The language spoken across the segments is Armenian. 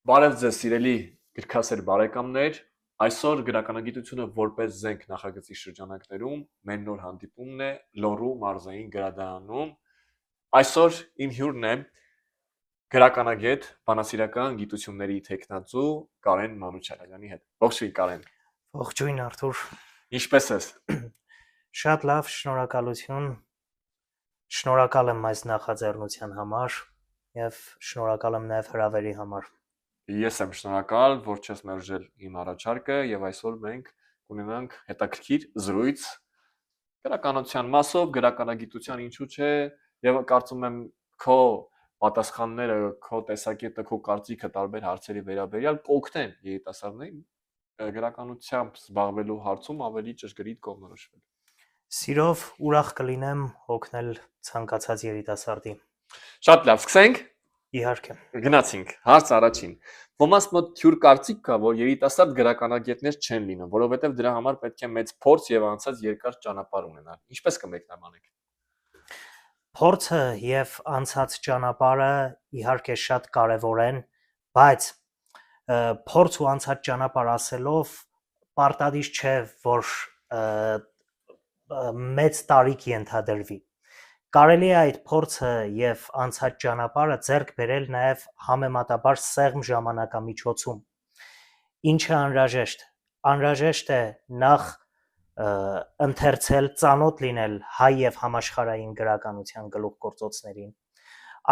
Բարև ձեզ սիրելի գրքասեր բարեկամներ, այսօր գրականագիտությունը որպես զենք նախագծի շրջանակներում մեր նոր հանդիպումն է Լոռու մարզային գրադարանում։ Այսօր իմ հյուրն է գրականագետ, բանասիրական գիտությունների թեկնածու Կարեն Մանուչարյանի հետ։ Ողջույն Կարեն։ Ողջույն Արթուր։ Ինչպե՞ս ես։ Շատ լավ, շնորհակալություն։ Շնորհակալ եմ այս նախաձեռնության համար եւ շնորհակալ եմ նաեւ հրավերի համար։ Ես եմ շնորհակալ, որ չես մերժել իմ առաջարկը եւ այսօր մենք կունենանք հետաքրքիր զրույց գրականության մասով, գրականագիտության ինչու՞ չէ եւ կարծում եմ քո պատասխանները, քո տեսակետը, քո կարծիքը տարբեր հարցերի վերաբերյալ կօգնեն երիտասարդներին գրականությամբ զբաղվելու հարցում ավելի ճշգրիտ կողմնորոշվել։ Սիրով ուրախ կլինեմ օգնել ցանկացած երիտասարդի։ Շատ լավ, սկսենք։ Իհարկե։ Գնացինք, հարց առաջին։ Ոմանց մոտ թյուր կարծիք կա, որ երիտասարդ գրականագետներ չեն լինում, որովհետև դրա համար պետք է մեծ փորձ եւ անցած երկար ճանապարհ ունենալ։ Ինչպես կմեկնաբանեք։ Փորձը եւ անցած ճանապարհը իհարկե շատ կարեւոր են, բայց փորձ ու անցած ճանապարհ ասելով պարտադիր չէ, որ մեծ տարիք ենթադրվի։ Կարելի է այդ փորձը եւ անցած ճանապարհը ձեռք բերել նաեւ համեմատաբար սեղմ ժամանակամիջոցում։ Ինչը անհրաժեշտ։ Անհրաժեշտ է նախ ընթերցել, ծանոթ լինել հայ եւ համաշխարհային գրականության գլուխգործոցներին։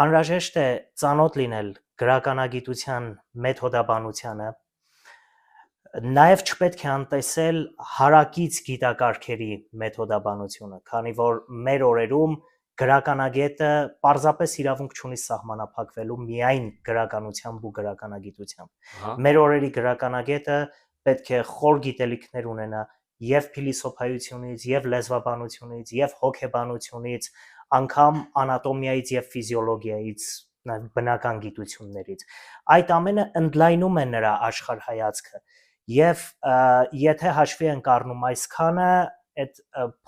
Անհրաժեշտ է ծանոթ լինել գրականագիտության մեթոդաբանությանը։ Նաև չպետք է անտեսել հարակից գիտակարգերի մեթոդաբանությունը, քանի որ մեր օրերում գրականագետը պարզապես իրավունք չունի սահմանափակվելու միայն գրականությամբ ու գրականագիտությամբ։ Մեր օրերի գրականագետը պետք է խոր գիտելիքներ ունենա եւ փիլիսոփայությունից, եւ լեզվաբանությունից, եւ հոգեբանությունից, անգամ անատոմիայից եւ ֆիզիոլոգիայից, նաեւ բնական գիտություններից։ Այդ ամենը ընդլայնում է նրա աշխարհայացքը եւ եթե հաշվի ենք առնում այսքանը, այդ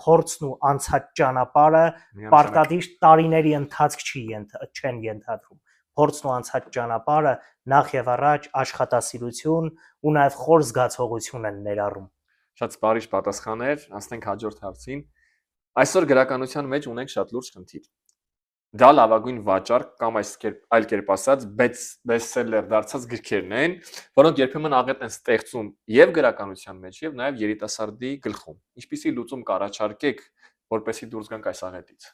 փորձն ու անցած ճանապարհը պարտադիր տարիների ընթացք չեն ենթադրում։ Փորձն ու անցած ճանապարհը նախ եւ առաջ աշխատասիրություն ու նաեւ խոր զգացողություն են ներառում։ Շատ սպառիչ պատասխաններ, անցնենք հաջորդ հարցին։ Այսօր գրականության մեջ ունենք շատ լուրջ խնդիր։ Դա լավագույն վաճառք կամ այլ կերպ ասած բեսթսելլեր դարձած գրքերն են, որոնք երբեմն աղետ են ստեղծում եւ գրականության մեջ եւ նաեւ երիտասարդի գլխում։ Ինչպիսի լուծում կառաջարկեք, որպեսզի դուրս գանք այս աղետից։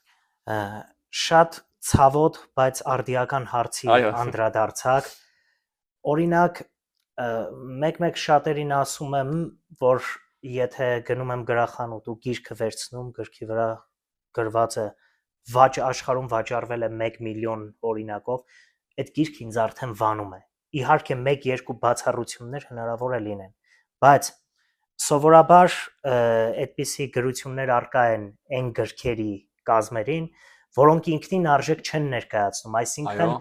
Շատ ցավոտ, բայց արդիական հարցի անդրադարձակ։ Օրինակ, մեկ-մեկ շատերին ասում եմ, որ եթե գնում եմ գրախանութ ու գիրքը վերցնում, գրքի վրա գրված է աշխարհում վաճառվել է 1 միլիոն օրինակով, այդ գիրքը ինձ արդեն վանում է։ Իհարկե 1-2 բացառություններ հնարավոր է լինեն, բայց սովորաբար այդպիսի գրություններ արկա են այն գրքերի կազմերին, որոնք ինքնին արժեք չեն ներկայացնում, այսինքն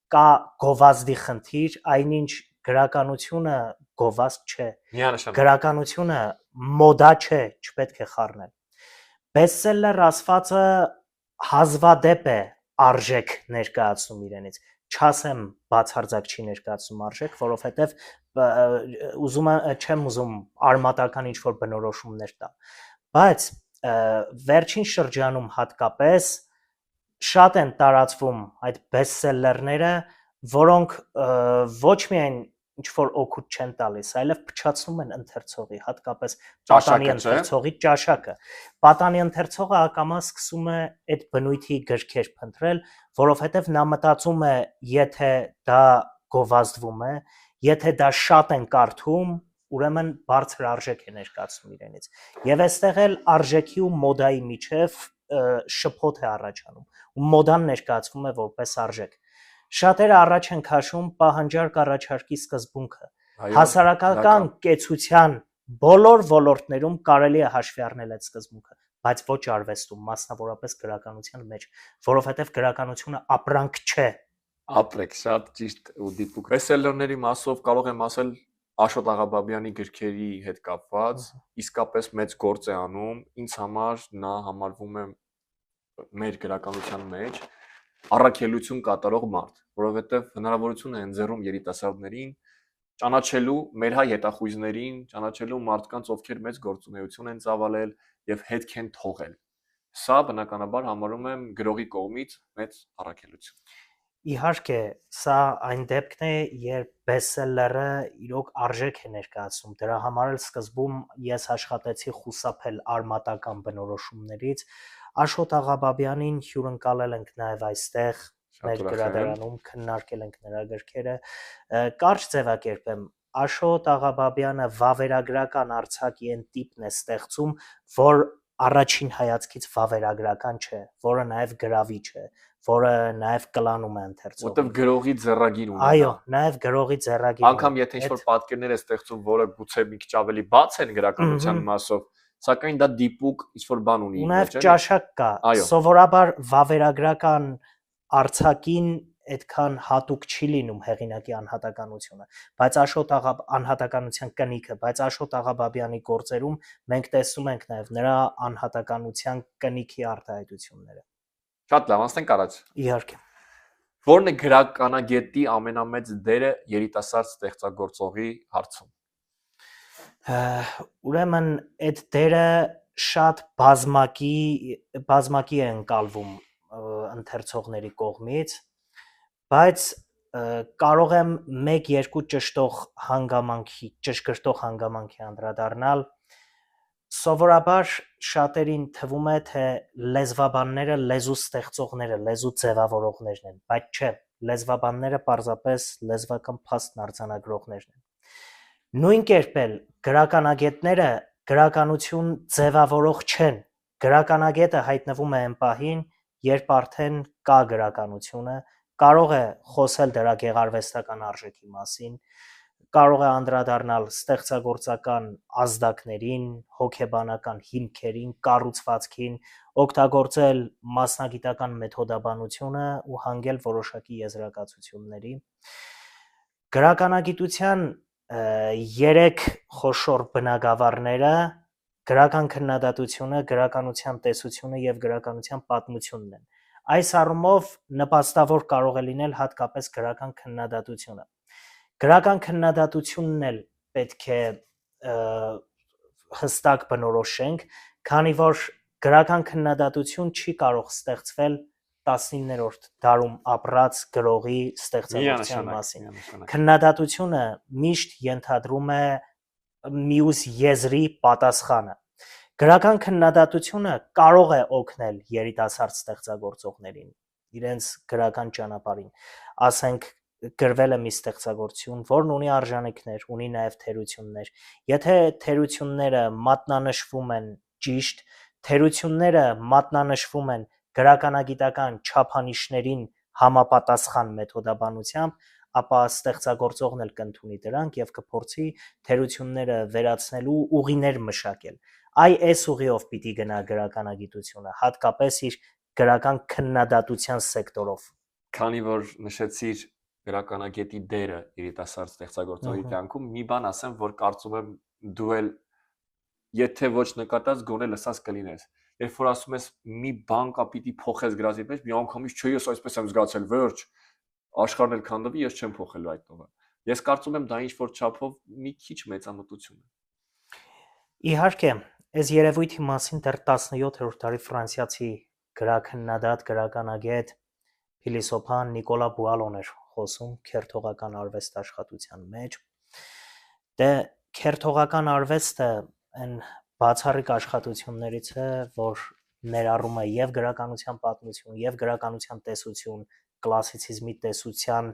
կա գովազդի խնդիր, այնինչ գրականությունը գովազդ չէ։ Գրականությունը մոդա չէ, չպետք է խառնել։ Բեսթսելլեր ասվածը հազվադեպ է արժեք ներկայացնում իրենից, չասեմ բացարձակ չի ներկայացնում արժեք, որովհետև չեմ ուզում արմատական ինչ-որ բնորոշումներ տամ, բայց վերջին շրջանում հատկապես շատ են տարածվում այդ բեսթսելլերները, որոնք ոչ միայն ինչ-որ օգուտ չեն տալիս, այլև փչացնում են ընթերցողի, հատկապես պատանի ընթերցողի ճաշակը։ Պատանի ընթերցողը ակամա սկսում է այդ բնույթի գրքեր փնտրել, որովհետև նա մտածում է, եթե դա գովազդվում է, եթե դա շատ են կարդում, ուրեմն բարձր արժեք է ներկայացնում իրենից։ Եվ այստեղ էլ արժեքի ու մոդայի միջև շփոթ է առաջանում, ու մոդան ներկայացվում է որպես արժեք։ Շատերը առաջ են քաշում պահանջարկ առաջարկի սկզբունքը։ Հասարակական կեցության բոլոր ոլորտներում կարելի է հաշվի առնել այդ սկզբունքը, բայց ոչ արվեստում, մասնավորապես գրականության մեջ, որովհետև գրականությունը ապրանք չէ։ Ապրեք, շատ ճիշտ ու դիպուկ։ Բեսթսելլերների մասով կարող եմ ասել Աշոտ Աղաբաբյանի գրքերի հետ կապված իսկապես մեծ գործ է անում, ինձ համար նա համարվում է մեր գրականության մեջ առաքելություն կատարող մարդ, որովհետև հնարավորություն է ընձեռում երիտասարդներին ճանաչելու մեր հայ հետախույզներին, ճանաչելու մարդկանց, ովքեր մեծ գործունեություն են ծավալել եւ հետք են թողել։ Սա բնականաբար համարում եմ գրողի կողմից մեծ առաքելություն։ Իհարկե, սա այն դեպքն է, երբ բեսթսելլերը իրոք արժեք է ներկայացնում։ Դրա համար էլ սկզբում ես աշխատեցի խուսափել արմատական բնորոշումներից։ Աշոտ Աղաբաբյանին հյուրընկալել ենք նաև այստեղ մեր գրադարանում, քննարկել ենք նրա գրքերը։ Կարճ ձևակերպեմ, Աշոտ Աղաբաբյանը վավերագրական արձակի այն տիպն է ստեղծում, որ առաջին հայացքից վավերագրական չէ, որը նաև գրավիչ է, որը նաև կլանում է ընթերցողին։ Որտեվ գրողի ձեռագիր ունի։ Այո, նաև գրողի ձեռագիր ունի։ Անկամ եթե ինչ-որ պատկերներ է ստեղծում, որը գուցե մի քիչ ավելի բաց են գրականության մասով, սակայն դա դիպուկ ինչ-որ բան ունի։ Ու նաև ճաշակ կա։ Սովորաբար վավերագրական արձակին այդքան հատուկ չի լինում հեղինակի անհատականությունը, բայց անհատականության կնիքը, բայց Աշոտ Աղաբաբյանի գործերում մենք տեսնում ենք նաև նրա անհատականության կնիքի արտահայտությունները։ Շատ լավ, անցնենք առաջ։ Իհարկե։ Որն է գրականագետի ամենամեծ դերը երիտասարդ ստեղծագործողի հարցում։ Ուրեմն այդ դերը շատ բազմակի է ընկալվում ընթերցողների կողմից, բայց կարող եմ 1-2 ճշգրտող հանգամանքի անդրադառնալ։ Սովորաբար շատերին թվում է, թե լեզվաբանները լեզու ստեղծողները, լեզու ձևավորողներն են, բայց չէ, լեզվաբանները պարզապես լեզվական փաստն արձանագրողներն են։ Նույն կերպ էլ գրականագետները գրականություն ձևավորող չեն։ Գրականագետը հայտնվում է այն պահին, երբ արդեն կա գրականությունը, կարող է խոսել դրա գեղարվեստական արժեքի մասին, կարող է անդրադառնալ ստեղծագործական ազդակներին, հոգեբանական հիմքերին, կառուցվածքին, օգտագործել մասնագիտական մեթոդաբանությունը ու հանգել որոշակի եզրակացությունների։ Գրականագիտության 3 խոշոր բնագավառները գրական քննադատությունը, գրականության տեսությունը եւ գրականության պատմությունն են։ Այս առումով նպաստավոր կարող է լինել հատկապես գրական քննադատությունը։ Գրական քննադատությունն էլ պետք է հստակ բնորոշենք, քանի որ գրական քննադատություն չի կարող ստեղծվել 19-րդ դարում ապրած գրողի ստեղծագործության մասին։ Քննադատությունը միշտ ենթադրում է մյուս եզրի պատասխանը։ Գրական քննադատությունը կարող է օգնել երիտասարդ ստեղծագործողներին իրենց գրական ճանապարհին։ Ասենք գրվել է մի ստեղծագործություն, որն ունի արժանինքներ, ունի նաև թերություններ։ Եթե թերությունները մատնանշվում են ճիշտ, թերությունները մատնանշվում են գրականագիտական չափանիշներին համապատասխան մեթոդաբանությամբ, ապա ստեղծագործողն էլ կընդունի դրանք եւ կփորձի թերությունները վերացնելու ուղիներ մշակել։ Այս ուղիով պիտի գնա գրականագիտությունը, հատկապես իր գրական քննադատության սեկտորով։ Քանի որ նշեցիր գրականագետի դերը երիտասարդ ստեղծագործողի կյանքում, մի բան ասեմ, որ կարծում եմ դու էլ եթե ոչ նկատած, գոնե լսած կլինես։ Երբ որ ասում ես մի բան կա պիտի փոխես գրածի մեջ, մի անգամից չէ, ես այսպես եմ զգացել, վերջ, աշխարհն էլ քանդվի, ես չեմ փոխելու այդ տողը։ Ես կարծում եմ դա ինչ որ չափով մի քիչ մեծամտություն է։ Իհարկե, այս երևույթի մասին դեռ 17-րդ դարի ֆրանսիացի գրաքննադատ, գրականագետ, փիլիսոփան Նիկոլա Բուալոն էր խոսում քերթողական արվեստ աշխատության մեջ։ Դե քերթողական արվեստը այն բացառիկ աշխատություններից է, որ ներառում է եւ գրականության պատմություն, եւ գրականության տեսություն, կլասիցիզմի տեսության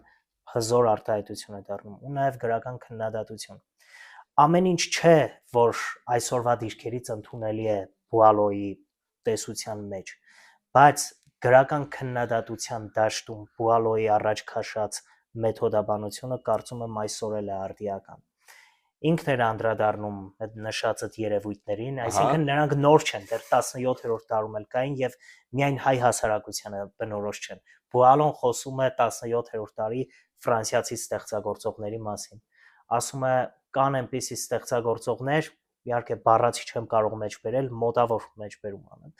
հզոր արտահայտություն է դառնում, ու նաեւ գրական քննադատություն։ Ամեն ինչ չէ, որ այսօրվա դիրքերից ընդունելի է Բուալոյի տեսության մեջ, բայց գրական քննադատության դաշտում Բուալոյի առաջ քաշած մեթոդաբանությունը կարծում եմ այսօր էլ է արդիական։ Ինքն էր անդրադառնում այդ նշածդ երևույթներին, այսինքն նրանք նոր չեն, դեռ 17-րդ դարում էլ կային եւ միայն հայ հասարակությանը բնորոշ չեն։ Բուալոն խոսում է 17-րդ դարի ֆրանսիացի ստեղծագործողների մասին։ Ասում է կան այնպիսի ստեղծագործողներ, իհարկե բառացի չեմ կարող մեջ բերել, մոտավոր մեջ բերում անեմ,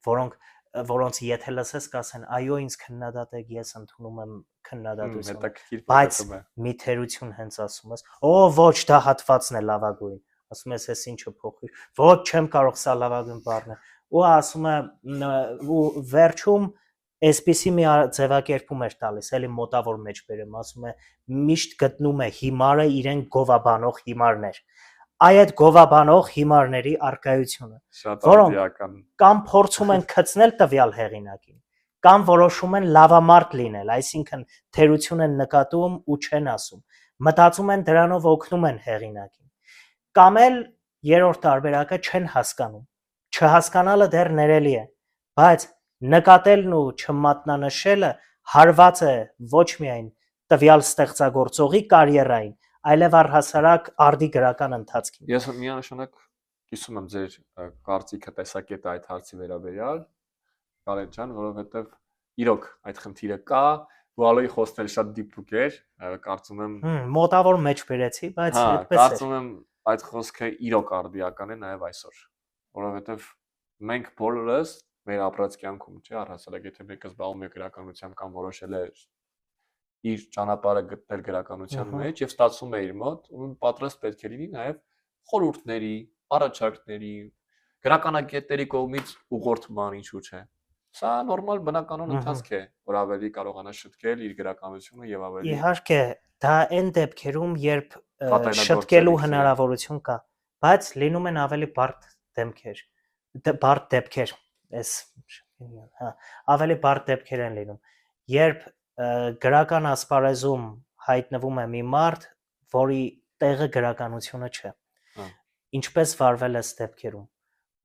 որոնք որոնց եթե լսես կասեն, այո, ինձ քննադատեք, ես ընդունում եմ քննադատությունը, հետաքրքիր բայց պատասխան է։ մի թերություն հենց ասում ես, «Օ, ոչ, դա հատվածն է լավագույն»։ Ասում ես, «Էս ինչը փոխի»։ Ոչ, չեմ կարող սա լավագույն բառն է։ Ու ասում է ու վերջում այսպիսի մի ձևակերպում էր տալիս, էլի մոտավոր մեջ բերեմ, ասում է միշտ գտնում է հիմարը իրեն գովաբանող հիմարներ։ Այդ գովաբանող հիմարների արկայությունը, Շատ որոնք արդիական։ կամ փորձում են գցնել տվյալ հեղինակին, կամ որոշում են լավամարդ լինել, այսինքն թերություն են նկատում ու չեն ասում, մտածում են դրանով օգնում են հեղինակին, կամ էլ երրորդ տարբերակը չեն հասկանում, չհասկանալը դեռ ներելի է, բայց նկատելն ու չմատնանշելը հարված է ոչ միայն տվյալ ստեղծագործողի կարիերային, այլև առհասարակ արդի գրական ընթացքին։ Ես միանշանակ կիսում եմ ձեր կարծիքը տեսակետը այդ հարցի վերաբերյալ, Կարեն ջան, որովհետև իրոք այդ խնդիրը կա, Վուալոյի խոսքերը շատ դիպուկ էր, կարծում եմ մոտավոր մեջ բերեցի, բայց այդպես է։ Կարծում եմ այդ խոսքը իրոք արդիական է նաև այսօր, որովհետև մենք բոլորս մեր ապրած կյանքում, չէ, առհասարակ եթե մեկը զբաղվում է գրականությամբ կամ որոշել է իր ճանապարհը գտնել գրականության մեջ եւ ստացվում է իր մոտ, ու պատրաստ պետք է լինի նաև խորհուրդների, առաջարկների, գրականագետների կողմից ուղղորդման, ինչու՞ չէ։ Սա նորմալ բնականon ընթացք է, որ ավելի կարողանա շտկել իր գրականությունը եւ ավելի Իհարկե, դա այն դեպքերում, երբ շտկելու հնարավորություն կա, բայց լինում են ավելի բարդ դեպքեր, այս ավելի բարդ դեպքեր են լինում, երբ գրական ասպարեզում հայտնվում է մի մարդ, որի տեղը գրականությունը չէ։ Ինչպես վարվել է այս դեպքերում։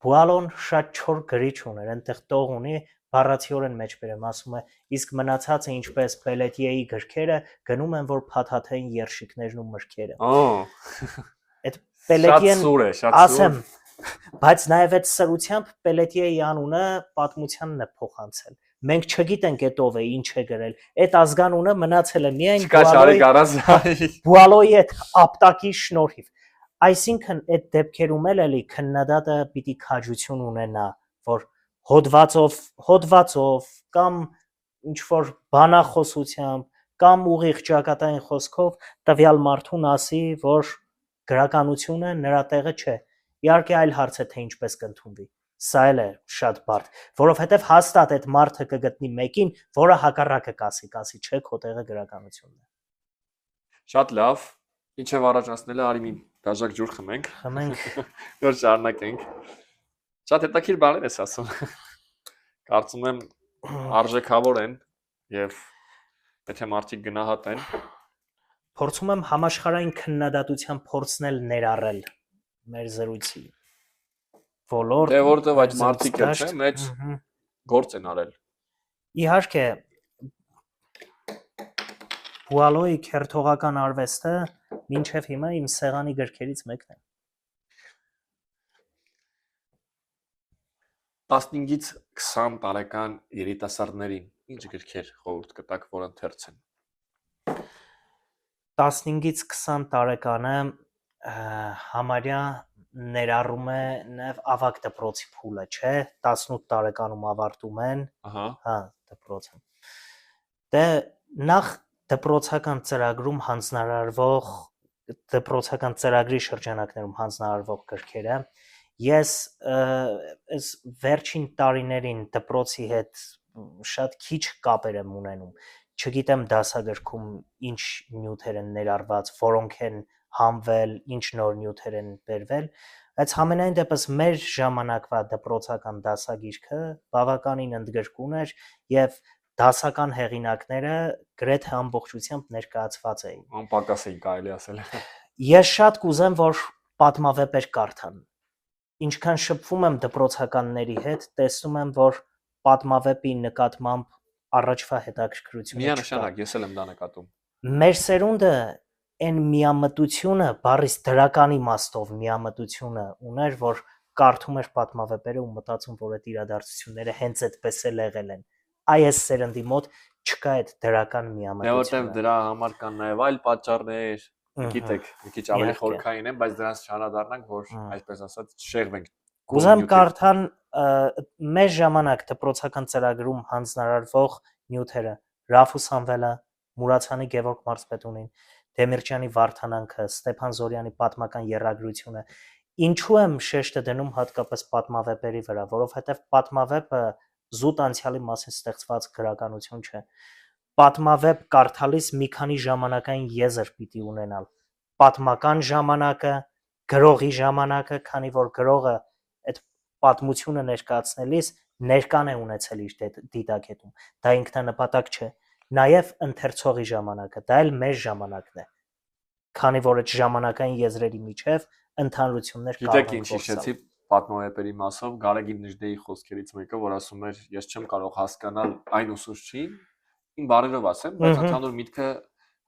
Բուալոն շատ չոր գրիչ ուներ, այնտեղ տող ունի, բառացիորեն մեջ բերեմ, ասում է, իսկ մնացածը ինչպես Պելետիեի գրքերը գնում են, որ փաթաթային երշիկներն ու մրգերը։ Այդ Պելետիեն ասեմ, բայց նաև այդ սրությամբ Պելետիեի անունը պատմությանն է փոխանցել։ Մենք չգիտենք այդ ով է, ինչ է գրել։ Այդ ազգանունը մնացել է միայն Բուալոյի այդ ապտակի շնորհիվ։ Այսինքն այդ դեպքերում էլի քննադատը պիտի քաջություն ունենա, որ հոդվածով կամ ինչ որ բանախոսությամբ կամ ուղիղ ճակատային խոսքով տվյալ մարդուն ասի, որ գրականությունը նրա տեղը չէ։ Իհարկե այլ հարց է, թե ինչպես կընդունվի։ Սա էլ է շատ բարդ, որովհետև հաստատ այդ մարդը կգտնի մեկին, որը հակառակը կասի, չէ, քո տեղը գրականությունն է։ Շատ լավ, ինչև առաջացնել է, արի մի դաժակ ջուր խմենք։ Նոր շարունակենք։ Շատ հետաքրքիր բաներ ես ասում։ Կարծում եմ արժեքավոր են եւ եթե մարդիկ գնահատեն, փորձում եմ համաշխարհային քննադատության փորձնել ներառել մեր զրույցի ոլորտ, դե որտեվ այդ մարդիկ էլ չէ, մեծ գործ են արել։ Իհարկե Բուալոյի քերթողական արվեստը մինչև հիմա իմ սեղանի գրքերից մեկն է։ 15-ից 20 տարեկան երիտասարդներին ինչ գրքեր խորհուրդ կտաք, որ ընթերցեն։ 15-ից 20 տարեկանը համարյա ներառում է նաև ավագ դպրոցի փուլը, չէ, 18 տարեկանում ավարտում են, դպրոցը։ Դե նախ դպրոցական ծրագրում հանձնարարվող դպրոցական ծրագրի շրջանակներում հանձնարարվող գրքերը ես այս վերջին տարիներին դպրոցի հետ շատ քիչ կապեր եմ ունենում, չգիտեմ դասագրքում ինչ նյութեր են ներառված, որոնք են համվել, ինչ նոր նյութեր են բերվել, բայց համենայն դեպս մեր ժամանակվա դպրոցական դասագիրքը բավականին ընդգրկուն էր եւ դասական հեղինակները գրեթե ամբողջությամբ ներկայացված էին։ Անպակաս էին կարելի ասել։ Ես շատ կուզեմ, որ պատմավեպեր կարդան։ Ինչքան շփվում եմ դպրոցականների հետ, տեսնում եմ, որ պատմավեպի նկատմամբ առաջվա հետաքրքրությունը չկա։ Միանշանակ, ես էլ եմ դա նկատում։ Մեր սերունդը այն միամտությունը, բառից դրական իմաստով միամտությունը ուներ, որ կարդում էր պատմավեպերը ու մտածում, որ այդ իրադարձությունները հենց այդպես էլ եղել են։ Այս սերնդի մոտ չկա այդ դրական միամտությունը։ Որտեղ դրա համար կան նաև այլ պատճառներ, գիտեք, մի քիչ ավելի խորքային են, բայց դրանց չանդրադառնանք, որ այսպես ասած շեղվենք։ Կուզեմ կարդան մեր ժամանակ դպրոցական ծրագրում հանձնարարվող նյութերը Ռաֆուս Անվելը, Մուրացյանի Գևորգ Մարզպետունին, Դեմիրճյանի Վարդանանքը, Ստեփան Զորյանի պատմական եռագրությունը, ինչու եմ շեշտը դնում հատկապես պատմավեպերի վրա, որովհետև պատմավեպը զուտ անցյալի մասին ստեղծված գրականություն չէ։ Պատմավեպ կարդալիս մի քանի ժամանակային եզր պիտի ունենալ։ Պատմական ժամանակը, գրողի ժամանակը, քանի որ գրողը այդ պատմությունը ներկայացնելիս ներկան է ունեցել իր դիտակետում։ Դա ինքնանպատակ չէ։ Նաև ընթերցողի ժամանակը, դա էլ մեր ժամանակն է։ Քանի որ այդ ժամանակային եզրերի միջև ընդհանրություններ Գիտեք ինչ հիշեցի պատմավեպերի մասով Գարեգին Նժդեի խոսքերից մեկը, որ ասում էր, ես չեմ կարող հասկանալ այն ուսուցչին, ին բարերով ասեմ, բայց ընդհանուր միտքը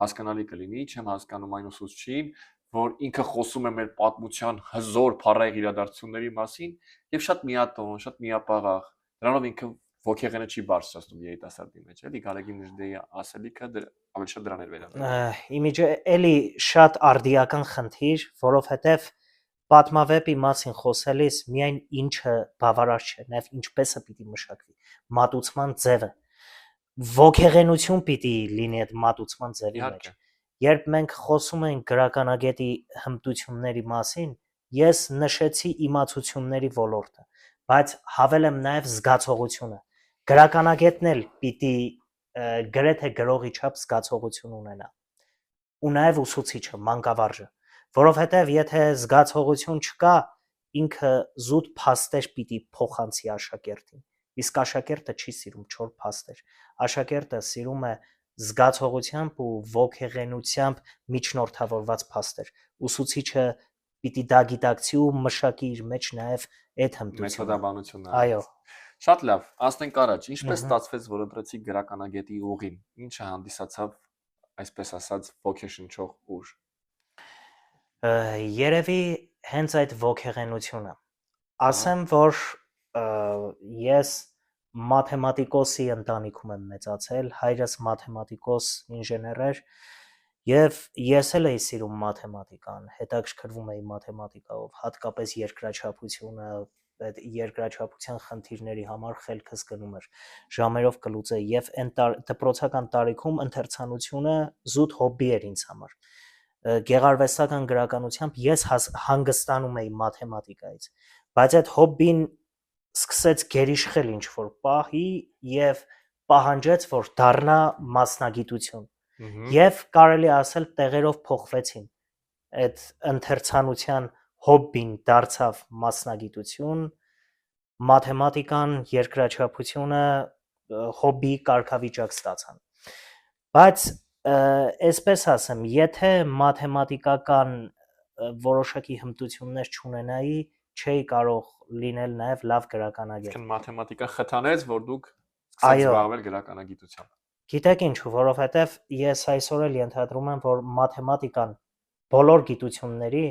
հասկանալի կլինի, չեմ հասկանում այն ուսուցչին, որ ինքը խոսում է մեր պատմության հզոր փառահեղ իրադարձությունների մասին եւ շատ միատոն, շատ միապաղաղ։ Դրանով ինքը ոգեղենը չի բարձրացնում երիտասարդի մեջ, էլի Գարեգին Նժդեի ասելիքը ավելի շատ դրան էր վերաբերվում։ Իմիջը էլի շատ արդիական խնդիր, որովհետեւ պատմավեպի մասին խոսելիս միայն ինչը բավարար չէ, նաև ինչպես է պիտի մշակվի, մատուցման ձևը, ոգեղենություն պիտի լինի այդ մատուցման ձևի մեջ։ Երբ մենք խոսում ենք գրականագետի հմտությունների մասին, ես նշեցի իմացությունների ոլորտը, բայց հավելեմ նաև զգացողությունը։ Գրականագետն էլ պիտի գրեթե գրողի չափ զգացողություն ունենա։ Ու նաև ուսուցիչը, մանկավարժը, որովհետև եթե զգացողություն չկա, ինքը զուտ փաստեր պիտի փոխանցի աշակերտին։ Իսկ աշակերտը չի սիրում չոր փաստեր։ Աշակերտը սիրում է զգացողությամբ ու ոգեղենությամբ միջնորդավորված փաստեր։ Ուսուցիչը պիտի դա գիտակցի ու մշակի իր մեջ նաև այդ հմտությունը։ Մեթոդաբանությունը։ Այո։ Շատ լավ, ասենք առաջ, ինչպես ստացվեց, որ ընտրեցիք գրականագետի ուղին, ինչը հանդիսացավ, այսպես ասած, ոգեշնչող ուժ։ Երևի հենց այդ ոգեղենությունը։ Ասեմ, որ ես մաթեմատիկոսի ընտանիքում եմ մեծացել, հայրս մաթեմատիկոս ինժեներ էր, եւ ես էլ էի սիրում մաթեմատիկան, հետաքրքրվում էի մաթեմատիկայով, հատկապես երկրաչափությունը, այդ երկրաչափության խնդիրների համար խելքս գնում էր, ժամերով կլուծեի եւ այն դպրոցական տարիքում ընթերցանությունը զուտ հոբբի էր ինձ համար։ Գեղարվեստական գրականությամբ ես հանգստանում էի մաթեմատիկայից, բայց այդ հոբբին սկսեց գերիշխել ինչ-որ պահի եւ պահանջեց, որ դառնա մասնագիտություն։ Եվ կարելի ասել տեղերով փոխվեցին։ Այդ ընթերցանության հոբբին դարձավ մասնագիտություն, մաթեմատիկան, երկրաչափությունը հոբբի կարգավիճակ ստացան։ Բայց այսպես ասեմ, եթե մաթեմատիկական որոշակի հմտություններ չունենայի, չէի կարող լինել նաև լավ գրականագետ։ Այսինքն մաթեմատիկան խթանեց, որ դուք սկսեցիք զբաղվել գրականագիտությամբ։ Գիտեք ինչու, որովհետև ես այսօր էլ ենթադրում եմ, որ մաթեմատիկան բոլոր գիտությունների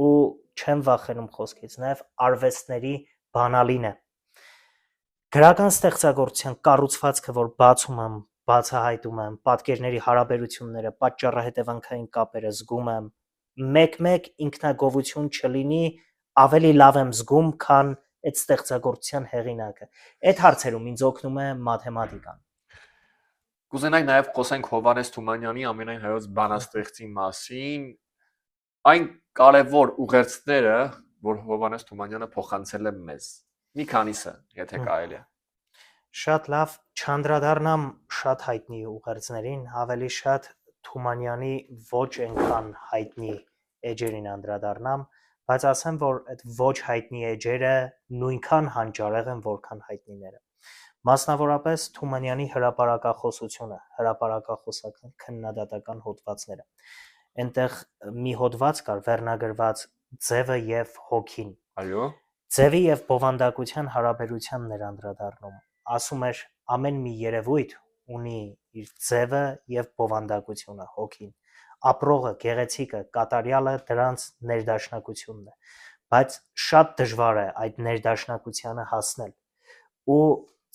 ու չեմ վախենում խոսքից, նաև արվեստների բանալին է։ Գրական ստեղծագործության կառուցվածքը, որ բացում եմ, բացահայտում եմ, պատկերների հարաբերությունները, պատճառահետևանքային կապերը զգում եմ, մեկ-մեկ ինքնագովություն չլինի, ավելի լավ եմ զգում, քան այդ ստեղծագործության հեղինակը։ Այդ հարցերում ինձ օգնում է մաթեմատիկան։ Կուզենայի նաև խոսենք Հովհաննես Թումանյանի ամենայն հայոց բանաստեղծի մասին, այն կարևոր ուղերձները, որ Հովհաննես Թումանյանը փոխանցել է մեզ։ Մի քանիսը, եթե կարելի է։ Շատ լավ, չանդրադառնամ շատ հայտնի ուղերձներին, ավելի շատ Թումանյանի ոչ այնքան հայտնի էջերին անդրադառնամ, բայց ասեմ, որ այդ ոչ հայտնի էջերը նույնքան հանճարեղ են, որքան հայտնիները։ Մասնավորապես Թումանյանի հրապարակախոսությունը, հրապարակախոսական քննադատական հոդվածները։ Այնտեղ մի հոդված կար վերնագրված «Ձևը եւ հոգին»։ Այո։ Ձևի եւ բովանդակության հարաբերությանն էր անդրադառնում։ Ասում էր ամեն մի երևույթ ունի իր ձևը եւ բովանդակությունը, հոգին։ Ապրողը, գեղեցիկը, կատարյալը դրանց ներդաշնակությունն է, բայց շատ դժվար է այդ ներդաշնակությանը հասնել։ Ու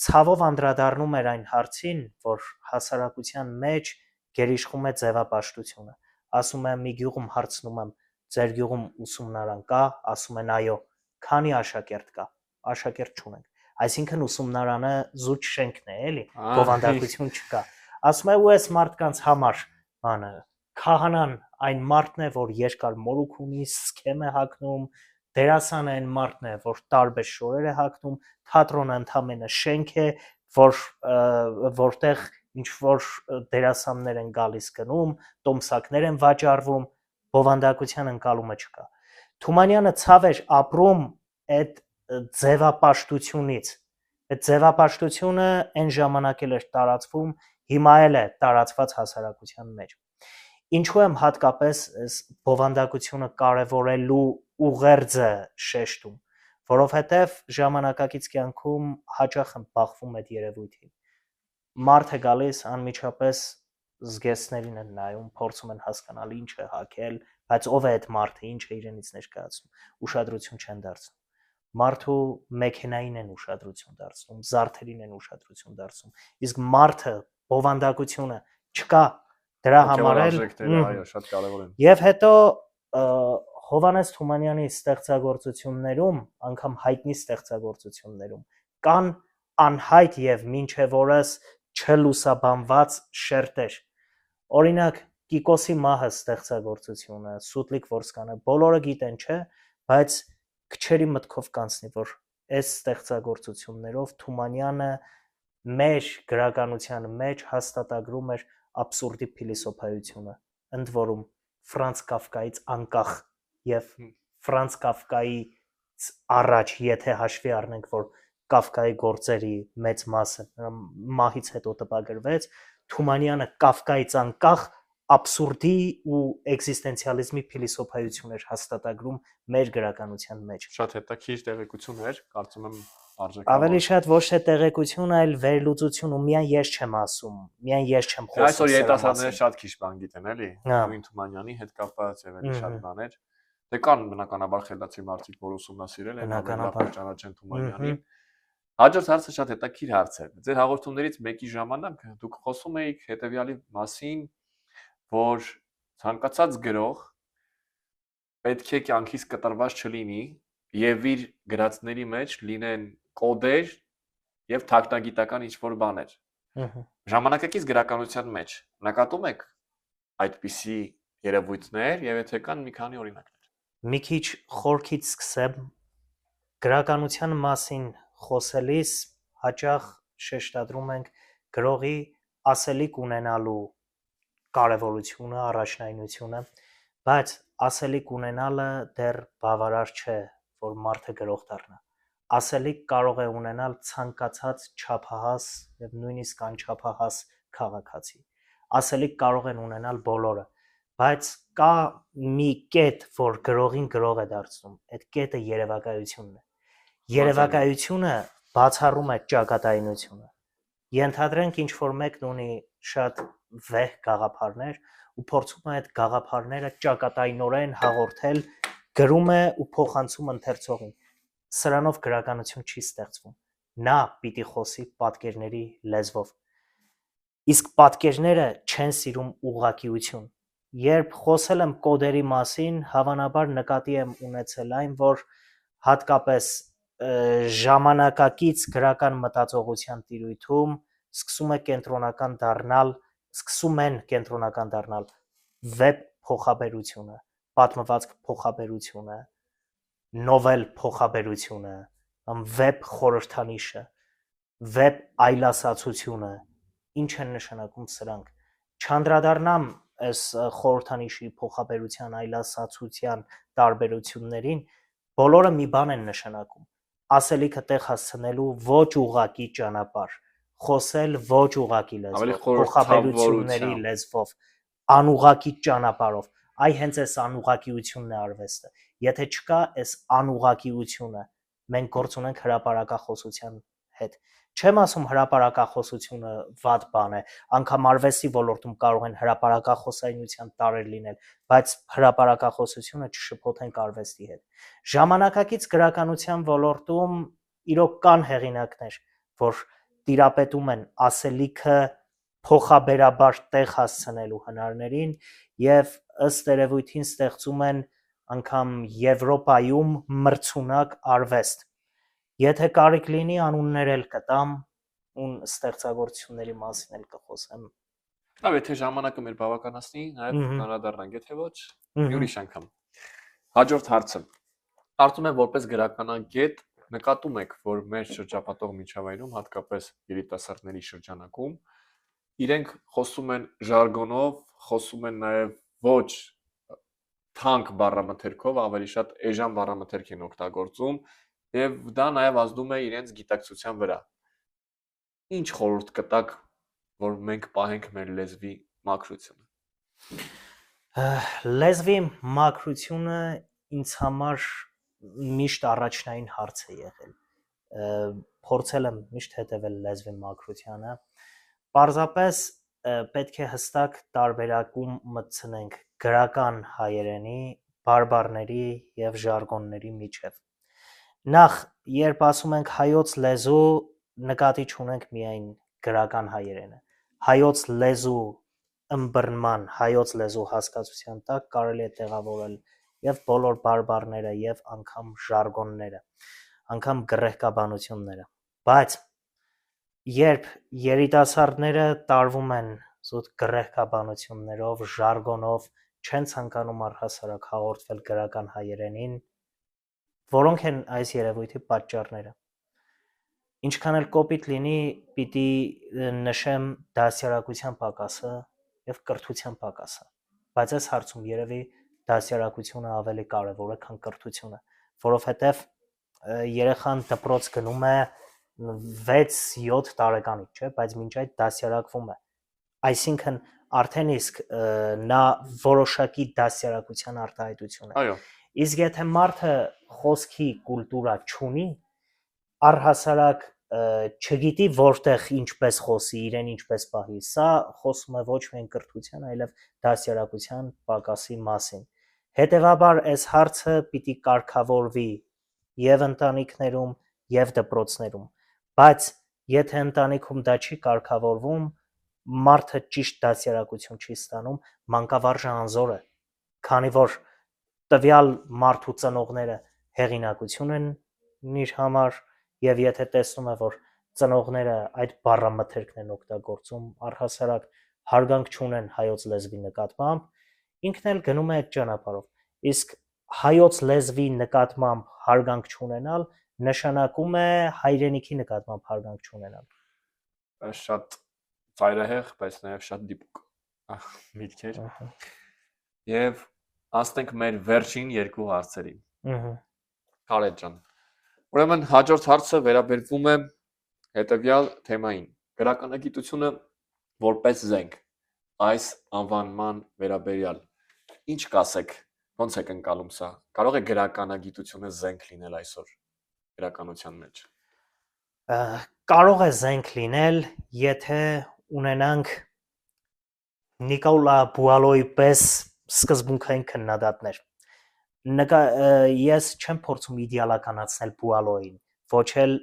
ցավով անդրադառնում էր այն հարցին, որ հասարակության մեջ գերիշխում է ձևապաշտությունը։ Ասում է մի գյուղում հարցնում եմ, ձեր գյուղում ուսումնարան կա, ասում են այո, քանի աշակերտ կա, աշակերտ չունենք։ Այսինքն ուսումնարանը զուտ շենքն է, էլի, Ահա, բովանդակություն չկա։ Ասում է ու այս մարդկանց համար, բանը, քահանան այն մարդն է, որ երկար մորուք ունի, սքեմ է հագնում, դերասանը այն մարդն է, որ տարբեր շորեր է հագնում, թատրոնը ընդամենը շենք է, որտեղ ինչ որ դերասաններ են գալիս գնում, տոմսակներ են վաճառվում, բովանդակության ընկալումը չկա։ Թումանյանը ցավ էր ապրում այդ ձևապաշտությունից։ Այդ ձևապաշտությունը այն ժամանակ էլ էր տարածվում, հիմա էլ է տարածված հասարակության մեջ։ Ինչու եմ հատկապես այս բովանդակությունը կարևորելու ուղերձը շեշտում, որովհետև ժամանակակից կյանքում հաճախ եմ բախվում այդ երևույթին։ Մարդ է գալիս անմիջապես զգեստներին են նայում, փորձում են հասկանալ ինչ է հակել, բայց ով է այդ մարդը, ինչ է իրենից ներկայացնում, ուշադրություն չեն դարձնում։ Մարդու մեքենային են ուշադրություն դարձնում, զարդերին են ուշադրություն դարձնում։ Իսկ մարդը, բովանդակությունը չկա, դրա համար էլ այո, շատ կարևոր են։ Եվ հետո Հովհաննես Թումանյանի ստեղծագործություններում, անգամ հայտնի ստեղծագործություններում կան անհայտ եւ մինչեւ օրս չլուսաբանված շերտեր։ Օրինակ Կիկոսի մահը ստեղծագործությունը, Սուտլիկ Որսկանը, բոլորը գիտեն, չէ, բայց քչերի մտքով կանցնի, որ այս ստեղծագործություններով Թումանյանը մեր գրականության մեջ հաստատագրում էր абսուրդի փիլիսոփայությունը, ընդ որում Ֆրանց Կաֆկայից անկախ եւ Ֆրանց Կաֆկայից առաջ, եթե հաշվի առնենք, որ Կաֆկայի գործերի մեծ մասը մահից հետո տպագրվեց, Թումանյանը Կաֆկայից անկախ абսուրդի ու էքզիստենցիալիզմի փիլիսոփայություն էր հաստատագրում մեր գրականության մեջ։ Շատ հետաքրքիր տեղեկություն էր, կարծում եմ Ավելի շատ ոչ թե տեղեկություն, այլ վերլուծություն ու միայն ես չեմ ասում, միայն ես չեմ խոսում։ Այսօր երիտասարդները շատ քիչ բան գիտեն, էլի։ Նույն Թումանյանի հետ կապված եւ էլի շատ բաներ։ Դե կան բնականաբար խելացի մարդիկ, որ ուսումնասիրել են, ամենալավ ճանաչեն Թումանյանին։ Հաջորդ հարցը շատ հետաքրքիր հարց է։ Ձեր հաղորդումներից մեկի ժամանակ դուք խոսում էիք հետեւյալի մասին, որ ցանկացած գրող պետք է կյանքից կտրված չլինի եւ իր գրածների մեջ լինեն կոդեր եւ թաքնագիտական ինչ-որ բաներ։ Ժամանակակից գրականության մեջ նկատում եք այդպիսի երևույթներ եւ եթե կան մի քանի օրինակներ։ Մի քիչ խորքից սկսեմ գրականության մասին խոսելիս հաճախ շեշտադրում ենք գրողի ասելիք ունենալու կարևորությունը, առաջնայնությունը, բայց ասելիք ունենալը դեռ բավարար չէ, որ մարդը գրող դառնա։ Ասելիք կարող է ունենալ ցանկացած չափահաս եւ նույնիսկ անչափահաս քաղաքացի։ Ասելիք կարող են ունենալ բոլորը, բայց կա մի կետ, որ գրողին գրող է դարձնում։ Այդ կետը երևակայությունն է։ Երևակայությունը բացառում է ճակատայնությունը։ Ենթադրենք ինչ որ մեկն ունի շատ վեհ գաղափարներ ու փորձում է այդ գաղափարները ճակատայնորեն հաղորդել, գրում է ու փոխանցում ընթերցողին։ Սրանով գրականություն չի ստեղծվում։ Նա պիտի խոսի պատկերների լեզվով։ Իսկ պատկերները չեն սիրում ուղղակիություն։ Երբ խոսել եմ կոդերի մասին, հավանաբար նկատի եմ ունեցել այն, որ հատկապես ժամանակակից գրական մտածողության տիրույթում սկսում են կենտրոնական դառնալ վեբ փոխաբերությունը, պատմվածք փոխաբերությունը, նովել փոխաբերությունը, վեբ խորհրդանիշը, վեբ այլասացությունը, ինչ են նշանակում սրանք։ Չանդրադառնամ այս խորհրդանիշի փոխաբերության այլասացության տարբերություններին, բոլորը մի բան են նշանակում։ Ասելիքը տեղ հասցնելու ոչ ուղղակի ճանապարհ, խոսել ոչ ուղղակի լեզվով, փոխաբերությունների լեզվով, անուղղակի ճանապարհով։ Այ հենց այս անուղղակիությունն է արվեստը։ Եթե չկա այս անուղղակիությունը, մենք գործ ունենք հրապարակախոսության հետ։ Չեմ ասում հրապարակախոսությունը վատ բան է, անգամ արվեստի ոլորտում կարող են հրապարակախոսայնության տարրեր լինել, բայց հրապարակախոսությունը չշփոթենք արվեստի հետ։ Ժամանակակից գրականության ոլորտում իրոք կան հեղինակներ, որ տիրապետում են ասելիքը փոխաբերաբար տեղ հասցնելու հնարներին եւ ըստ երևույթին ստեղծում են անգամ Եվրոպայում մրցունակ արվեստ։ Եթե կարիք լինի անուններ էլ կտամ, ուն ստեղծագործությունների մասին էլ կխոսեմ։ Լավ, եթե ժամանակը մեր բավականացնի, նաև Մհմ։ կանրադառնանք, եթե ոչ, Մհմ։ մի ուրիշ անգամ։ Հաջորդ հարցը։ Կարծում եմ, որպես գրականագետ նկատում եք, որ մեր շրջապատող միջավայրում, հատկապես երիտասարդների շրջանակում, իրենք խոսում են ժարգոնով, խոսում են նաև ոչ թանկ բառամթերքով, ավելի շատ էժան բառամթերք են օգտագործում, եւ դա նաև ազդում է իրենց գիտակցության վրա։ Ինչ խորհուրդ կտաք, որ մենք պահենք մեր լեզվի մաքրությունը։ Լեզվի մաքրությունը ինձ համար միշտ առաջնային հարց է եղել։ Փորձել եմ միշտ հետևել լեզվի մաքրությանը։ Պարզապես պետք է հստակ տարբերակում մտցնենք գրական հայերենի, բարբառների եւ ժարգոնների միջև։ Նախ, երբ ասում ենք հայոց լեզու, նկատի չունենք միայն գրական հայերենը։ Հայոց լեզու ըմբռնման, հայոց լեզու հասկացության տակ կարելի է տեղավորել եւ բոլոր բարբառները եւ անգամ ժարգոնները, անգամ գռեհկաբանությունները։ Բայց երբ երիտասարդները տարվում են զուտ գռեհկաբանություններով, ժարգոնով, չեն ցանկանում առհասարակ հաղորդվել գրական հայերենին, որոնք են այս երևույթի պատճառները։ Ինչքան էլ կոպիտ լինի, պիտի նշեմ դասյարակության պակասը եւ կրթության պակասը, բայց այս հարցում երևի դասյարակությունը ավելի կարևոր է, քան կրթությունը, որովհետեւ երեխան դպրոց գնում է 6-7 տարեկանից, չէ, բայց մինչ այդ դասյարակվում է։ Այսինքն արդեն իսկ նա որոշակի դասյարակության արտահայտություն է։ Այո։ Իսկ եթե մարդը խոսքի կուլտուրա չունի, առհասարակ չգիտի որտեղ ինչպես խոսի, իրեն ինչպես պահի, սա խոսում է ոչ միայն կրթության, այլև դասյարակության պակասի մասին։ Հետևաբար այս հարցը պիտի կարգավորվի եւ ընտանիքներում, եւ դպրոցներում, բայց եթե ընտանիքում դա չի կարգավորվում, մարդը ճիշտ դասյարակություն չի ստանում, մանկավարժը անզոր է, քանի որ տվյալ մարդու ծնողները հեղինակություն են իր համար եւ եթե տեսնում է, որ ծնողները այդ բառամթերքն են օգտագործում, առհասարակ հարգանք չունեն հայոց լեզվի նկատմամբ, ինքն էլ գնում է այդ ճանապարհով։ Իսկ հայոց լեզվի նկատմամբ հարգանք չունենալ նշանակում է հայրենիքի նկատմամբ հարգանք չունենալ։ Շատ ծայրահեղ, բայց նաև շատ դիպուկ միտքեր։ Եվ անցնենք մեր վերջին երկու հարցերին։ Կարետ ջան։ Ուրեմն հաջորդ հարցը վերաբերվում է հետևյալ թեմային։ Գրականագիտությունը որպես զենք։ Այս անվանման վերաբերյալ ինչ կասեք, ոնց եք ընկալում սա։ Կարող է գրականագիտությունը զենք լինել այսօր գրականության մեջ։ Կարող է զենք լինել, եթե ունենանք Նիկոլա Բուալոյի պես սկզբունքային քննադատներ։ Ես չեմ փորձում իդեալականացնել Բուալոյին, ոչ էլ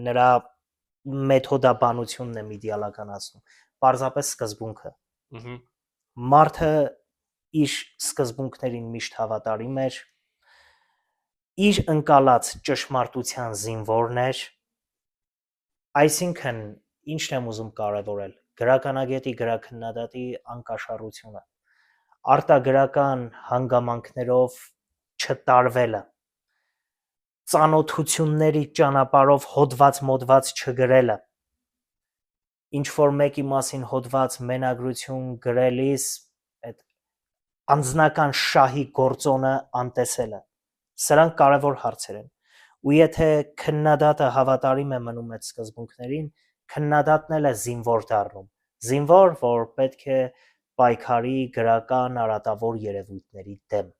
նրա մեթոդաբանությունն եմ իդեալականացնում, պարզապես սկզբունքը։ Մարդը իր սկզբունքներին միշտ հավատարիմ էր, իր ընկալած ճշմարտության զինվորն էր, այսինքն ինչն եմ ուզում կարևորել, գրականագետի, գրաքննադատի անկաշառությունը, արտագրական հանգամանքներով չտարվելը, ծանոթությունների ճանապարհով հոդված-մոդված չգրելը, ինչ որ մեկի մասին հոդված մենագրություն գրելիս այդ անձնական շահի գործոնը անտեսելը, սրանք կարևոր հարցեր են։ Ու եթե քննադատը հավատարիմ է մնում այդ սկզբունքներին, քննադատն էլ է զինվոր դառնում, զինվոր, որ պետք է պայքարի գրական արատավոր երևույթների դեմ։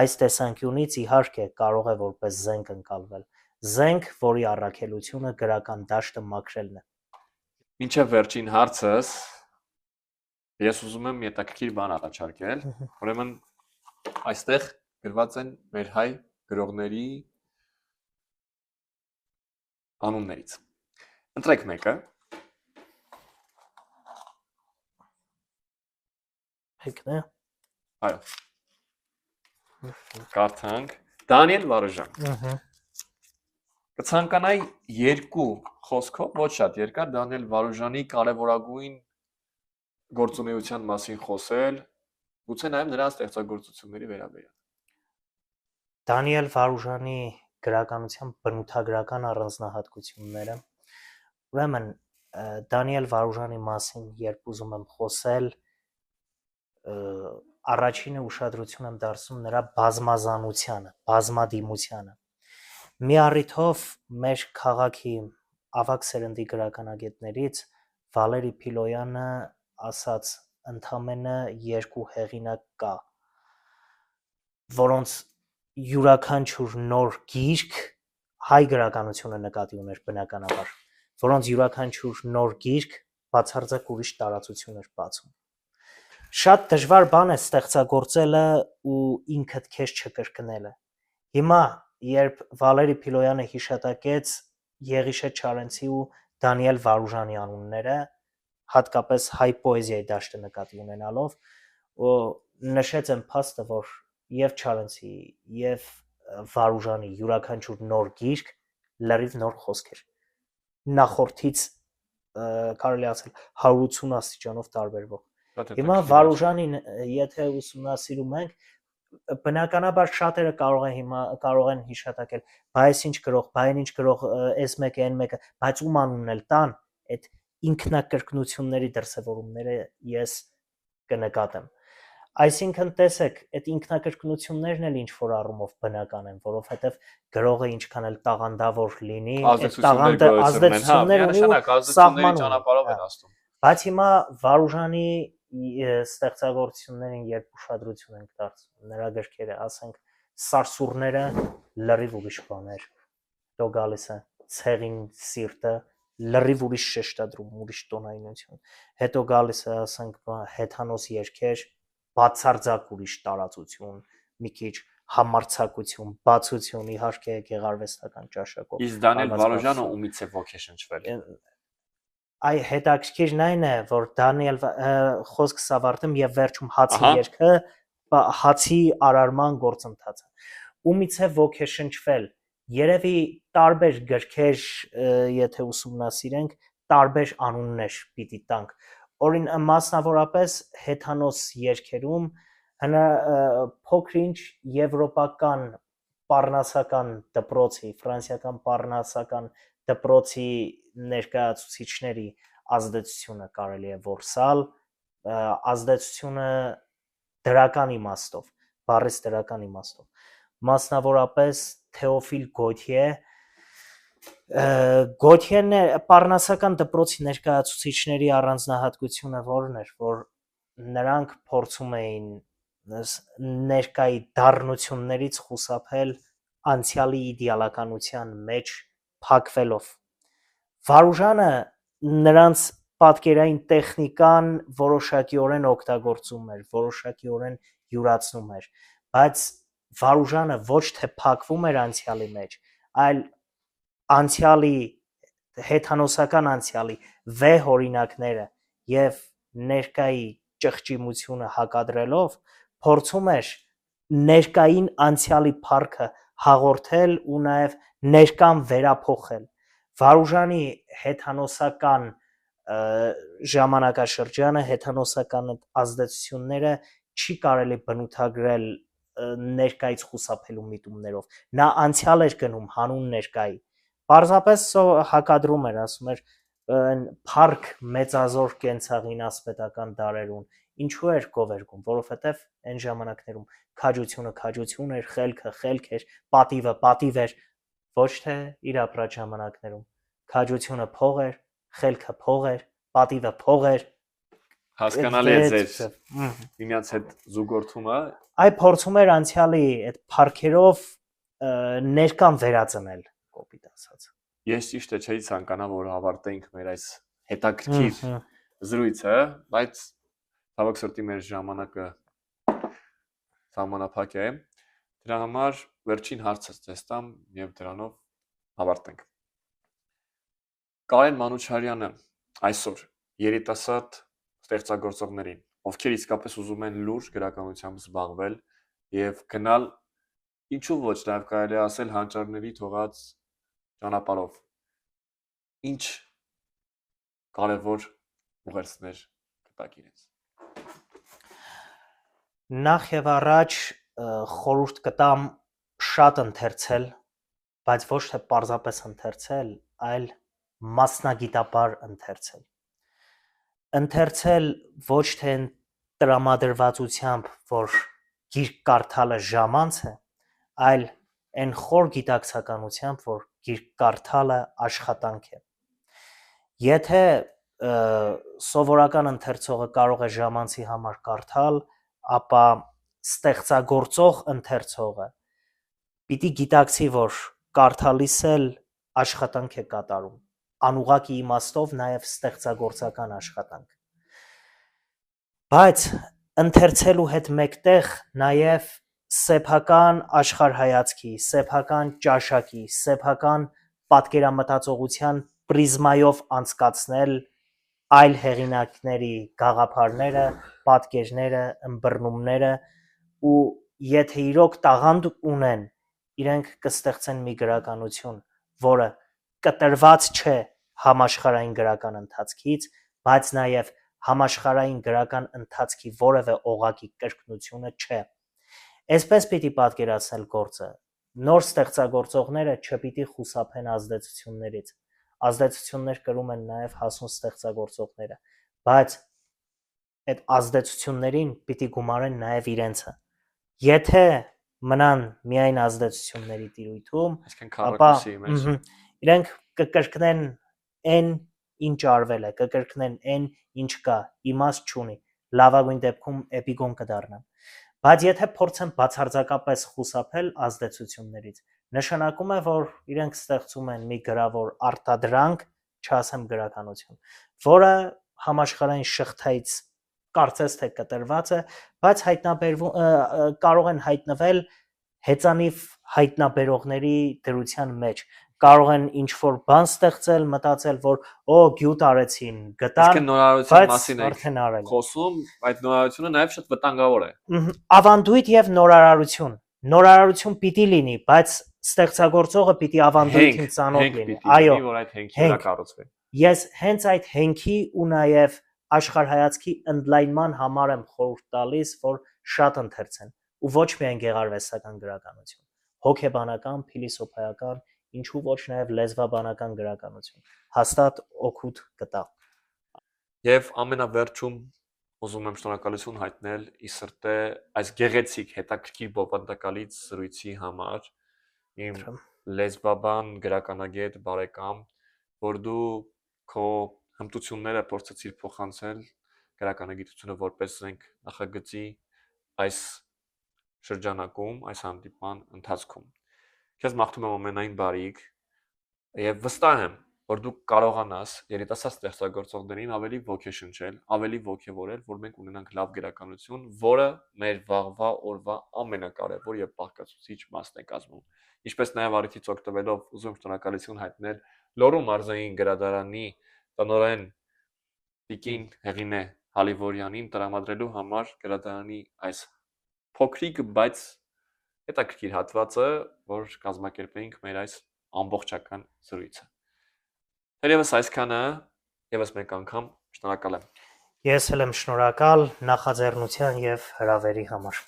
Այս տեսանկյունից իհարկե կարող է որպես զենք ընկալվել, զենք, որի առաքելությունը գրական դաշտը մաքրելն է։ Մինչև վերջին հարցս ես ուզում եմ հետաքրքիր բան առաջարկել, ուրեմն այստեղ գրված են մեր հայ գրողների անուններից։ Ընտրեք մեկը։ Հեկն է։ Այո։ Կարդանք Դանիել Վարուժան։ Կցանկանայի երկու խոսքով, ոչ շատ երկար, Դանիել Վարուժանի կարևորագույն գործունեության մասին խոսել, գուցե նաև նրա ստեղծագործությունների վերաբերյալ։ Դանիել Վարուժանի գրականության բնութագրական առանձնահատկությունները։ Ուրեմն Դանիել Վարուժանի մասին, երբ ուզում եմ խոսել, առաջինը ուշադրություն եմ դարձնում նրա բազմազանությանը, բազմադիմությանը։ Մի առիթով մեր քաղաքի ավագ սերնդի գրականագետներից Վալերի Փիլոյանը ասաց ընդամենը 2 հեղինակ կա, որոնց յուրաքանչյուր նոր գիրք հայ գրականությունը նկատի ուներ բնականաբար, որոնց յուրաքանչյուր նոր գիրք բացարձակ ուրիշ տարածություն էր բացում։ Շատ դժվար բան է ստեղծագործելը ու ինքդ քեզ չկրկնելը։ Հիմա, երբ Վալերի Փիլոյանը հիշատակեց Եղիշե Չարենցի ու Դանիել Վարուժանի անունները, հատկապես հայ պոեզիայի դաշտը նկատի ունենալով, նշեց այն փաստը, որ եւ Չարենցի եւ Վարուժանի յուրաքանչյուր նոր գիրք լրիվ նոր խոսք էր։ Նախորդից կարելի ասել 180 աստիճանով տարբերվող։ Հիմա Վարուժանին եթե ուսումնասիրում ենք, բնականաբար շատերը կարող են հիշատակել, բայց ինչ գրող, բայն ինչ գրող, այս մեկը, այն մեկը, բայց ում անունն էլ տան, այդ ինքնակրկնությունների դրսևորումները ես կնկատեմ։ Այսինքն տեսեք, այդ ինքնակրկնություններն էլ ինչ որ առումով բնական են, որովհետև գրողը ինչքան էլ տաղանդավոր լինի, այդ ազդեցություններ ունի ու սահման ճանապարհով են ասում։ Բայց հիմա Վարուժանի ստեղծագործություններին երբ ուշադրություն ենք դարձնում, նրա գրքերը, ասենք, Սարսուռները լրիվ ուրիշ բաներ, հետո գալիս է Ցեղին սիրտը, լրիվ ուրիշ շեշտադրում, ուրիշ տոնայնություն, հետո գալիս է, ասենք, Հեթանոս երգեր, բացարձակ ուրիշ տարածություն, մի քիչ համարձակություն, բացություն, իհարկե գեղարվեստական ճաշակով։ Իսկ Դանիել Վարուժանը ումից է ոգեշնչվել։ Այ հետաքրքիրն այն է, որ Դանիել խոսքս ավարտեմ եւ վերջում հացի երգը, հացի արարման գործընթացը։ Ումից է ոգեշնչվել։ Երևի տարբեր գրքեր, եթե ուսումնասիրենք, տարբեր անուններ պիտի տանք։ Մասնավորապես Հեթանոս երգերում փոքր-ինչ եվրոպական պառնասական դպրոցի, ֆրանսիական պառնասական դպրոցի ներկայացուցիչների ազդեցությունը կարելի է որսալ, ազդեցությունը դրական իմաստով, բառից դրական իմաստով, մասնավորապես Թեոֆիլ Գոթյեն պառնասական դպրոցի ներկայացուցիչների առանձնահատկությունը որն էր, որ նրանք փորձում էին ներկայի դառնություններից խուսափել անցյալի իդեալականության մեջ փակվելով։ Վարուժանը նրանց պատկերային տեխնիկան որոշակիորեն օգտագործում էր, որոշակիորեն յուրացնում էր, բայց Վարուժանը ոչ թե փակվում էր անցյալի մեջ, այլ անցյալի հեթանոսական անցյալի վեհ օրինակները եւ ներկայի ճղճիմությունը հակադրելով փորձում էր ներկային անցյալի փառքը հաղորդել ու նաեւ ներկան վերափոխել։ Վարուժանի հեթանոսական ժամանակաշրջանը, հեթանոսական ազդեցությունները չի կարելի բնութագրել ներկայից խուսափելու միտումներով։ Նա անցյալ էր գնում հանուն ներկայի։ Պարզապես հակադրում էր, ասում էր փառք մեծազոր կենցաղին ասպետական դարերուն։ Ինչու էր գովերգում, որովհետև այն ժամանակներում քաջությունը քաջություն էր, խելքը խելք էր, պատիվը պատիվ էր, ոչ թե իր ապրած ժամանակներում քաջությունը փող էր, խելքը փող էր, պատիվը փող էր։ Հասկանալի է ձեր միմյանց հետ զուգորդումը։ Այ փորձում էր անցյալի այդ փառքերով ներկան վերածնել, կոպիտ ասած։ Ես ճիշտ է չէի ցանկանա, որ ավարտենք մեր այս հետաքրքիր զրույցը, բայց ցավոք սրտի մեր ժամանակը սահմանափակ է։ Դրա համար վերջին հարցը ցես տամ եւ դրանով ավարտենք։ Կարեն Մանուչարյանը այսօր երիտասարդ ստեղծագործողներին, ովքեր իսկապես ուզում են լուրջ գրականությամբ զբաղվել եւ գնալ ինչու ոչ, նաեւ կարելի է ասել հանճարների թողած ճանապարհով ինչ կարևոր ուղերձներ կտաք իրենց։ Նախ եւ առաջ խորհուրդ կտամ շատ ընթերցել, բայց ոչ թե պարզապես ընթերցել, այլ մասնագիտաբար ընթերցել։ Ընթերցել ոչ թե տրամադրվածությամբ, որ գիրք կարդալը ժամանց է, այլ այն խոր գիտակցականությամբ, որ գիրք կարդալը աշխատանք է։ Եթե սովորական ընթերցողը կարող է ժամանցի համար կարդալ, ապա ստեղծագործող ընթերցողը պիտի գիտակցի, որ կարդալիս էլ աշխատանք է կատարում, անուղղակի իմաստով նաև ստեղծագործական աշխատանք։ Բայց ընթերցելու հետ մեկտեղ նաև սեփական աշխարհայացքի, սեփական ճաշակի, սեփական պատկերամտածողության պրիզմայով անցկացնել այլ հեղինակների գաղափարները, պատկերները, ըմբռնումները ու եթե իրոք տաղանդ ունեն, իրենք կստեղծեն մի գրականություն, որը կտրված չէ համաշխարհային գրական ընթացքից, բայց նաև համաշխարհային գրական ընթացքի որևէ օղակի կրկնությունը չէ։ Այսպես պիտի պատկերացնել գործը։ Նոր ստեղծագործողները չպիտի խուսափեն ազդեցություններից։ Ազդեցություններ կրում են նաև հասուն ստեղծագործողները, բայց այդ ազդեցություններին պիտի գումարեն նաև իրենցը։ Եթե մնան միայն ազդեցությունների տիրույթում, ապա իրենք կկրկնեն այն, ինչ արվել է, կկրկնեն այն, ինչ կա, իմաստ չունի, լավագույն դեպքում էպիգոն կդառնան։ Բայց եթե փորձեն բացարձակապես խուսափել ազդեցություններից, նշանակում է, որ իրենք ստեղծում են մի գրավոր արտադրանք, չասեմ գրականություն, որը համաշխարհային շղթայից կարծես թե կտրված է, բայց կարող են հայտնվել հեծանիվ հայտնաբերողների դրության մեջ, կարող են ինչ-որ բան ստեղծել, մտածել, որ գյուտ արեցին, գտան, բայց արդեն արել են։ Խոսում, այդ նորարարությունը նաև շատ վտանգավոր է։ Ավանդույթ եւ նորարարություն։ Նորարարություն պիտի լինի, բայց ստեղծագործողը պիտի ավանդույթին ծանոթ լինի։ Այո, որ այդ հենքի վրա կառուցվի։ Ես հենց այդ հենքի ու նաև աշխարհայացքի ընդլայնման համար եմ խորհուրդ տալիս, որ շատ ընթերցեն ու ոչ միայն գեղարվեստական գրականություն, հոգեբանական, փիլիսոփայական, ինչու ոչ նաև լեզվաբանական գրականություն։ Հաստատ օգուտ կտա։ Եվ ամենավերջում ուզում եմ շնորհակալություն հայտնել ի սրտե այս գեղեցիկ հետաքրքիր բովանդակալից զրույցի համար իմ լեզվաբան գրականագետ բարեկամ, որ դու քո հմտությունները փորձեցիր փոխանցել գրականագիտությունը որպես զենք նախագծի այս շրջանակում, այս հանդիպման ընթացքում։ Քեզ մաղթում եմ ամենայն բարիք եւ վստահ եմ, որ դու կարողանաս երիտասարդ ստեղծագործողներին ավելի ոգեշնչել, ավելի ոգևորել, որ մենք ունենանք լավ գրականություն, որը մեր վաղվա օրվա ամենակարևոր եւ բաղկացուցիչ մասն է կազմում։ Ինչպես նաեւ առիթից օգտվելով ուզում շնորհակալություն հայտնել Լոռու մարզային գրադարանի տնօրեն Տիկին Հեղինե Հալիվորյանին տրամադրելու համար գրադարանի այս փոքրիկ, բայց հետաքրքիր հատվածը, որ կազմակերպեինք մեր այս ամբողջական զրույցը։ Թերևս այսքանը, եւս մեկ անգամ շնորհակալ եմ։ Ես էլ եմ շնորհակալ նախաձեռնության եւ հրավերի համար։